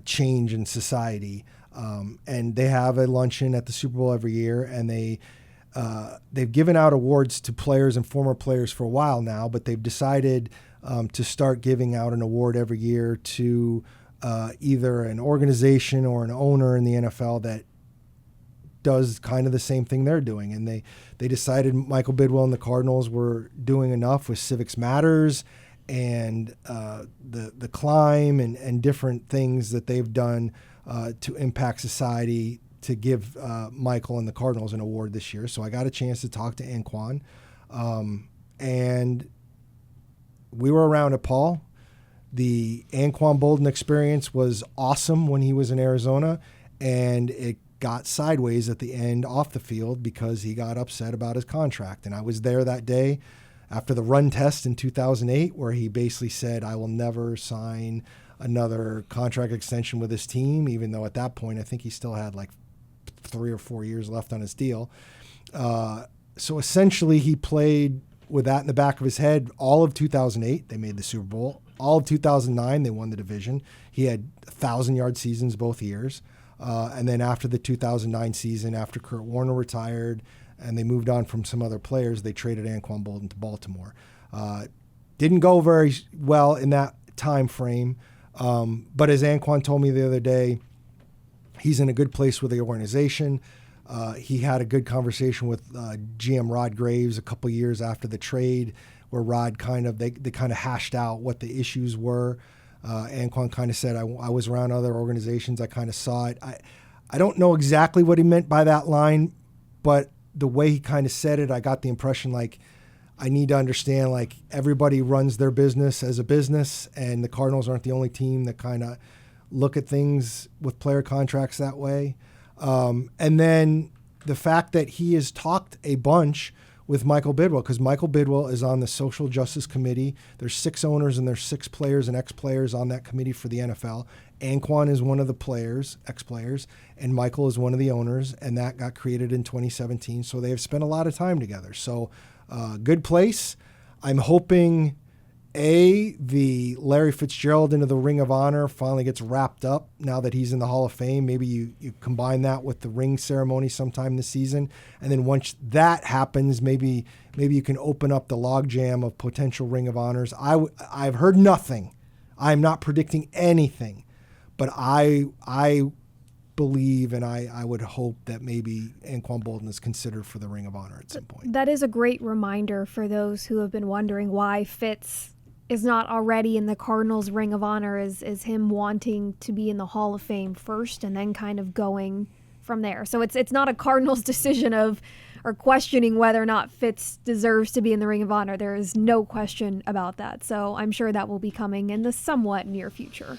change in society. And they have a luncheon at the Super Bowl every year, and they've given out awards to players and former players for a while now, but they've decided to start giving out an award every year to either an organization or an owner in the NFL that does kind of the same thing they're doing. And they decided Michael Bidwell and the Cardinals were doing enough with Civics Matters and the climb and different things that they've done to impact society to give Michael and the Cardinals an award this year. So I got a chance to talk to Anquan. And we were around at Paul. The Anquan Boldin experience was awesome when he was in Arizona, and it got sideways at the end off the field because he got upset about his contract. And I was there that day after the run test in 2008 where he basically said, I will never sign another contract extension with this team, even though at that point I think he still had like 3 or 4 years left on his deal. So essentially he played with that in the back of his head all of 2008. They made the Super Bowl. All of 2009, they won the division. He had 1,000-yard seasons both years. And then after the 2009 season, after Kurt Warner retired and they moved on from some other players, they traded Anquan Boldin to Baltimore. Didn't go very well in that time frame. But as Anquan told me the other day, he's in a good place with the organization. He had a good conversation with GM Rod Graves a couple years after the trade, where Rod they kind of hashed out what the issues were. Anquan kind of said, I was around other organizations. I kind of saw it. I don't know exactly what he meant by that line, but the way he kind of said it, I got the impression like I need to understand like everybody runs their business as a business, and the Cardinals aren't the only team that kind of look at things with player contracts that way. And then the fact that he has talked a bunch with Michael Bidwell, because Michael Bidwell is on the Social Justice Committee. There's 6 owners and there's 6 players and ex-players on that committee for the NFL. Anquan is one of the players, ex-players, and Michael is one of the owners, and that got created in 2017. So they have spent a lot of time together. So good place. I'm hoping the Larry Fitzgerald into the Ring of Honor finally gets wrapped up now that he's in the Hall of Fame. Maybe you combine that with the ring ceremony sometime this season. And then once that happens, maybe you can open up the logjam of potential Ring of Honors. I've heard nothing. I'm not predicting anything. But I believe and I would hope that maybe Anquan Boldin is considered for the Ring of Honor at some point. That is a great reminder for those who have been wondering why Fitz is not already in the Cardinals Ring of Honor, is him wanting to be in the Hall of Fame first and then kind of going from there. So it's not a Cardinals decision or questioning whether or not Fitz deserves to be in the Ring of Honor. There is no question about that. So I'm sure that will be coming in the somewhat near future.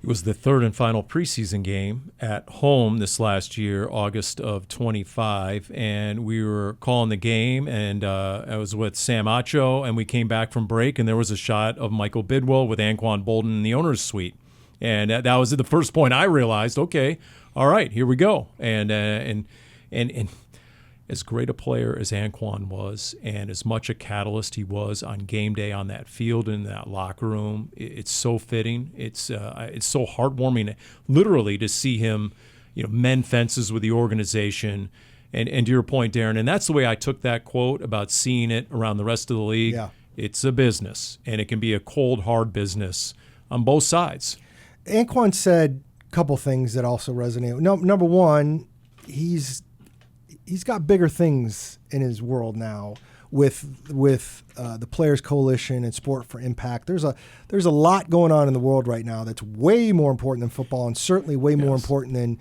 It was the third and final preseason game at home this last year, August of 25, and we were calling the game, and I was with Sam Acho, and we came back from break, and there was a shot of Michael Bidwell with Anquan Boldin in the owner's suite. And that was the first point I realized, okay, all right, here we go. And as great a player as Anquan was, and as much a catalyst he was on game day on that field in that locker room, it's so fitting. It's so heartwarming, literally, to see him, mend fences with the organization. And to your point, Darren, and that's the way I took that quote about seeing it around the rest of the league. Yeah. It's a business, and it can be a cold, hard business on both sides. Anquan said a couple things that also resonate. Number one, he's got bigger things in his world now with the Players Coalition and Sport for Impact. There's a lot going on in the world right now that's way more important than football, and certainly way more important than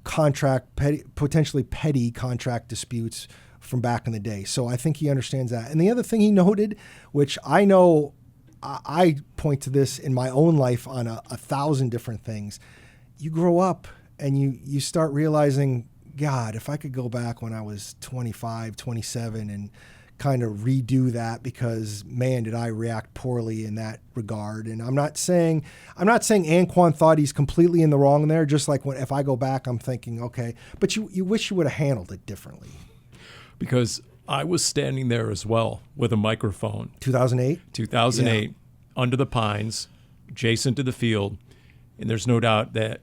potentially petty contract disputes from back in the day. So I think he understands that. And the other thing he noted, which I know I point to this in my own life on 1,000 different things, you grow up and you start realizing, God, if I could go back when I was 25, 27 and kind of redo that, because man, did I react poorly in that regard. And I'm not saying Anquan thought he's completely in the wrong there. Just like if I go back, I'm thinking, okay, but you wish you would have handled it differently. Because I was standing there as well with a microphone. 2008? 2008, under the pines, adjacent to the field. And there's no doubt that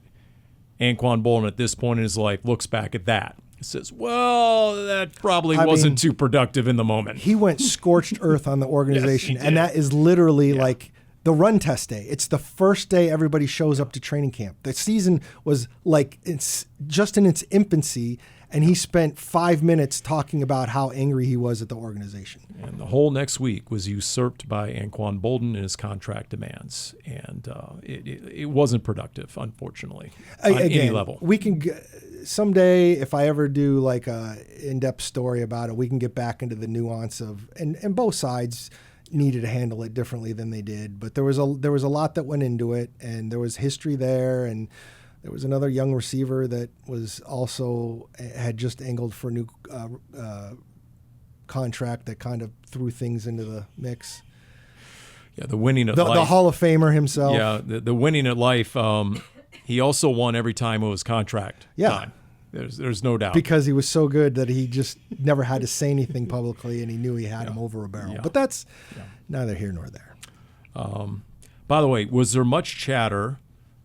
Anquan Boldin at this point in his life looks back at that. He says, well, that probably wasn't too productive in the moment. He went scorched earth on the organization. Yes, and that is literally like the run test day. It's the first day everybody shows up to training camp. The season was like, it's just in its infancy, and he spent 5 minutes talking about how angry he was at the organization. And the whole next week was usurped by Anquan Boldin and his contract demands. And it wasn't productive, unfortunately, on any level. We can someday, if I ever do like a in-depth story about it, we can get back into the nuance of, and both sides needed to handle it differently than they did. But there was a lot that went into it, and there was history there, and there was another young receiver that was also had just angled for a new contract that kind of threw things into the mix. Yeah, the winning at life. The Hall of Famer himself. Yeah, the winning at life. He also won every time it was contract time. There's no doubt. Because he was so good that he just never had to say anything publicly, and he knew he had him over a barrel. Yeah. But that's neither here nor there. By the way, was there much chatter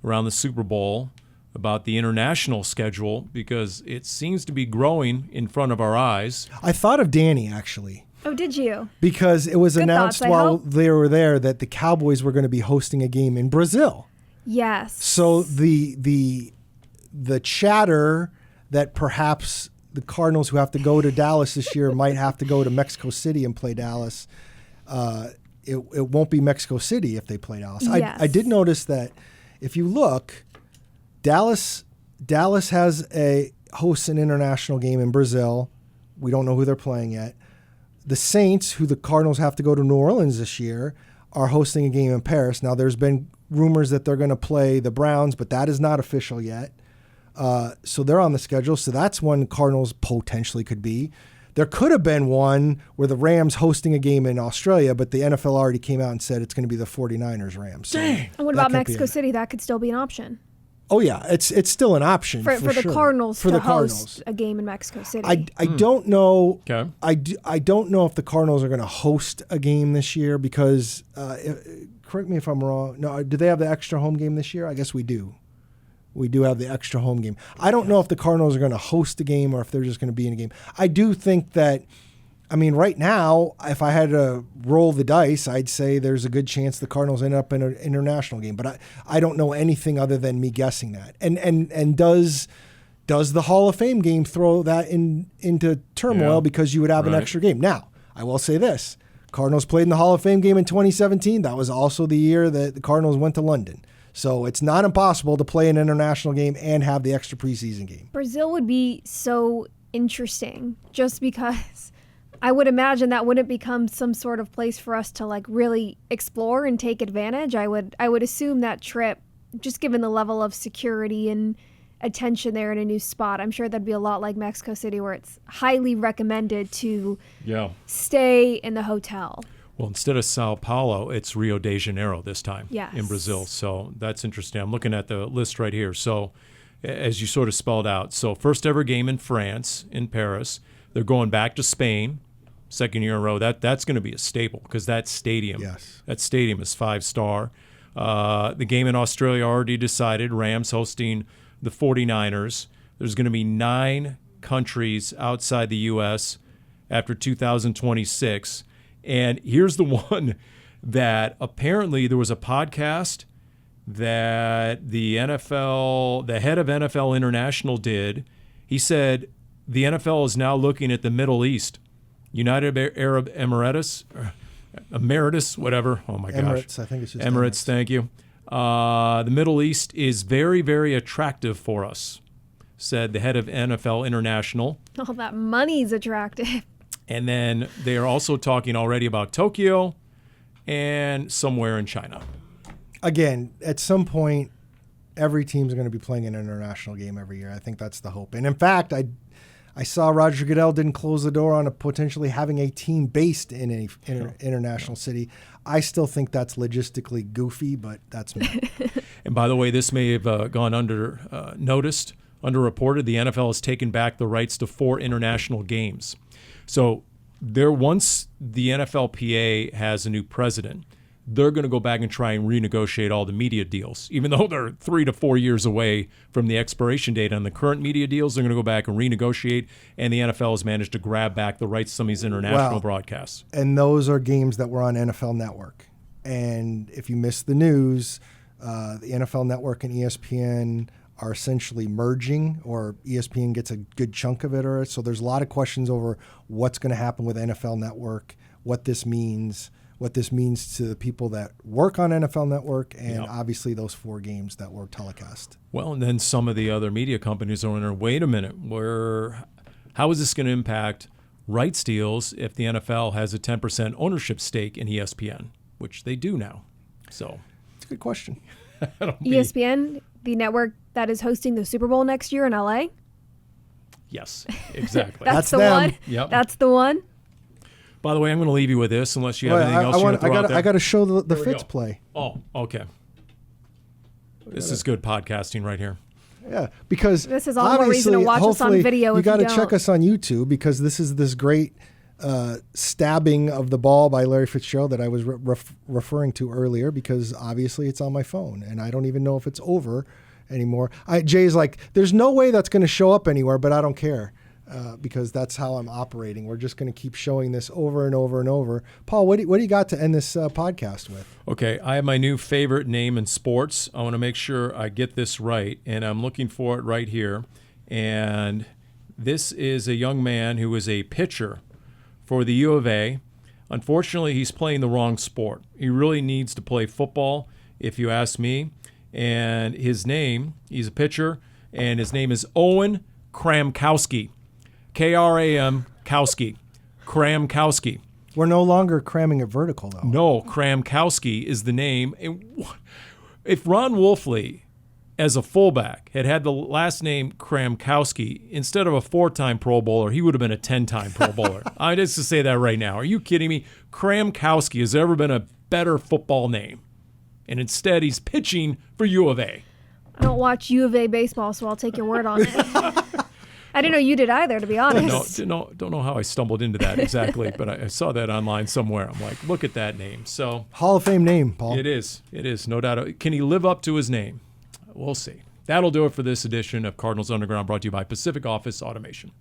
around the Super Bowl about the international schedule? Because it seems to be growing in front of our eyes. I thought of Dani, actually. Oh, did you? Because it was Good announced thoughts, I while hope. they were there that the Cowboys were going to be hosting a game in Brazil. Yes. So the chatter that perhaps the Cardinals, who have to go to Dallas this year, might have to go to Mexico City and play Dallas. It won't be Mexico City if they play Dallas. Yes. I did notice that if you look, Dallas hosts an international game in Brazil. We don't know who they're playing yet. The Saints, who the Cardinals have to go to New Orleans this year, are hosting a game in Paris. Now, there's been rumors that they're going to play the Browns, but that is not official yet. So they're on the schedule. So that's one Cardinals potentially could be. There could have been one where the Rams hosting a game in Australia, but the NFL already came out and said it's going to be the 49ers Rams. So Dang. And what about Mexico City? That could still be an option Oh yeah, it's still an option for the sure. Cardinals for to the host Cardinals. a game in Mexico City. I don't know. Okay. I don't know if the Cardinals are going to host a game this year because correct me if I'm wrong. No, do they have the extra home game this year? I guess we do. We do have the extra home game. I don't know if the Cardinals are going to host a game or if they're just going to be in a game. I do think that, I mean, right now, if I had to roll the dice, I'd say there's a good chance the Cardinals end up in an international game. But I don't know anything other than me guessing that. And does the Hall of Fame game throw that into turmoil because you would have an extra game? Now, I will say this. Cardinals played in the Hall of Fame game in 2017. That was also the year that the Cardinals went to London. So it's not impossible to play an international game and have the extra preseason game. Brazil would be so interesting just because I would imagine that wouldn't become some sort of place for us to like really explore and take advantage. I would assume that trip, just given the level of security and attention there in a new spot, I'm sure that'd be a lot like Mexico City where it's highly recommended to stay in the hotel. Well, instead of Sao Paulo, it's Rio de Janeiro this time in Brazil. So that's interesting. I'm looking at the list right here. So as you sort of spelled out, so first ever game in France, in Paris. They're going back to Spain, second year in a row. That's going to be a staple because that stadium is 5-star. The game in Australia already decided. Rams hosting the 49ers. There's going to be 9 countries outside the U.S. after 2026. And here's the one that apparently there was a podcast that the head of NFL International did. He said the NFL is now looking at the Middle East, United Arab Emirates, whatever. Oh my gosh. Emirates, I think it's just Emirates. Thank you. The Middle East is very, very attractive for us, said the head of NFL International. All that money's attractive. And then they are also talking already about Tokyo and somewhere in China. Again, at some point, every team's going to be playing an international game every year. I think that's the hope. And in fact, I saw Roger Goodell didn't close the door on potentially having a team based in an international city. I still think that's logistically goofy, but that's me. And by the way, this may have gone underreported. The NFL has taken back the rights to 4 international games. So once the NFLPA has a new president, they're going to go back and try and renegotiate all the media deals. Even though they're 3 to 4 years away from the expiration date on the current media deals, they're going to go back and renegotiate, and the NFL has managed to grab back the rights to some of these international broadcasts. And those are games that were on NFL Network. And if you missed the news, the NFL Network and ESPN are essentially merging, or ESPN gets a good chunk of it. So there's a lot of questions over what's going to happen with NFL Network, what this means to the people that work on NFL Network, and obviously those 4 games that were telecast. Well, and then some of the other media companies are in there, wait a minute, how is this going to impact rights deals if the NFL has a 10% ownership stake in ESPN, which they do now? So it's a good question. ESPN, the network that is hosting the Super Bowl next year in LA? Yes, exactly. That's the them. one? Yep. That's the one? By the way, I'm going to leave you with this unless you have anything else you want to throw out there. I got to show the Fitz play. Oh, okay. This is good podcasting right here. Yeah, because This is all more reason to obviously, watch us on hopefully, video You if you got to don't. check us on YouTube because this is this great stabbing of the ball by Larry Fitzgerald that I was referring to earlier, because obviously it's on my phone and I don't even know if it's over anymore. Jay's like, there's no way that's going to show up anywhere, but I don't care. Because that's how I'm operating. We're just going to keep showing this over and over and over. Paul, what do you got to end this podcast with? Okay, I have my new favorite name in sports. I want to make sure I get this right, and I'm looking for it right here. And this is a young man who is a pitcher for the U of A. Unfortunately, he's playing the wrong sport. He really needs to play football, if you ask me. And his name, he's a pitcher, and his name is Owen Kramkowski. Kram Kowski. Kramkowski. We're no longer cramming it vertical, though. No, Kramkowski is the name. And if Ron Wolfley, as a fullback, had the last name Kramkowski, instead of a 4-time Pro Bowler, he would have been a 10-time Pro Bowler. I just to say that right now. Are you kidding me? Kramkowski has ever been a better football name. And instead, he's pitching for U of A. I don't watch U of A baseball, so I'll take your word on it. I didn't know you did either, to be honest. Don't know how I stumbled into that exactly, but I saw that online somewhere. I'm like, look at that name. So Hall of Fame name, Paul. It is, no doubt. Can he live up to his name? We'll see. That'll do it for this edition of Cardinals Underground, brought to you by Pacific Office Automation.